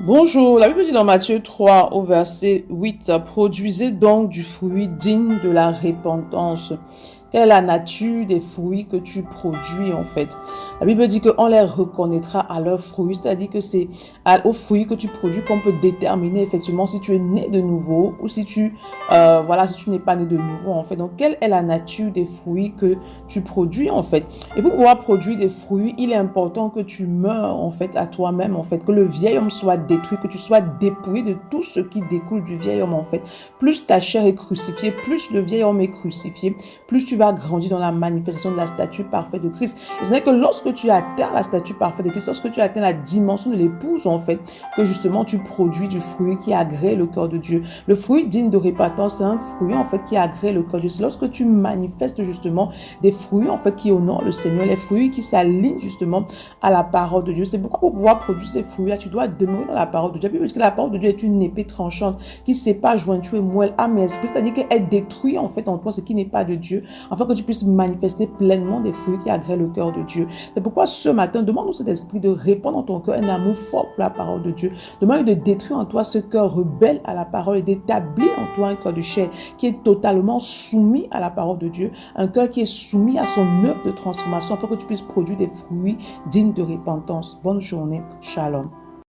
Bonjour, la Bible dit dans Matthieu 3 au verset 8, produisez donc du fruit digne de la repentance. Quelle est la nature des fruits que tu produis en fait? La Bible dit qu'on les reconnaîtra à leurs fruits, c'est-à-dire que c'est aux fruits que tu produis qu'on peut déterminer effectivement si tu es né de nouveau ou si tu n'es pas né de nouveau en fait. Donc, quelle est la nature des fruits que tu produis en fait? Et pour pouvoir produire des fruits, il est important que tu meurs en fait à toi-même en fait, que le vieil homme soit détruit, que tu sois dépouillé de tout ce qui découle du vieil homme en fait. Plus ta chair est crucifiée, plus le vieil homme est crucifié, plus tu vas grandir dans la manifestation de la statue parfaite de Christ. Et ce n'est que lorsque tu atteins la statue parfaite de Christ, lorsque tu atteins la dimension de l'épouse en fait, que justement tu produis du fruit qui agrée le cœur de Dieu. Le fruit digne de repentance, c'est un fruit en fait qui agrée le cœur de Dieu. C'est lorsque tu manifestes justement des fruits en fait qui honorent le Seigneur, les fruits qui s'alignent justement à la parole de Dieu. C'est pourquoi pour pouvoir produire ces fruits-là, tu dois demeurer dans la parole de Dieu. Parce que la parole de Dieu est une épée tranchante qui sépare jointure et moelle, âme et esprit. C'est-à-dire qu'elle détruit en fait en toi ce qui n'est pas de Dieu, afin que tu puisses manifester pleinement des fruits qui agréent le cœur de Dieu. C'est pourquoi ce matin, demande au Saint-Esprit de répandre dans ton cœur un amour fort pour la parole de Dieu. Demande de détruire en toi ce cœur rebelle à la parole et d'établir en toi un cœur de chair qui est totalement soumis à la parole de Dieu, un cœur qui est soumis à son œuvre de transformation afin que tu puisses produire des fruits dignes de repentance. Bonne journée. Shalom.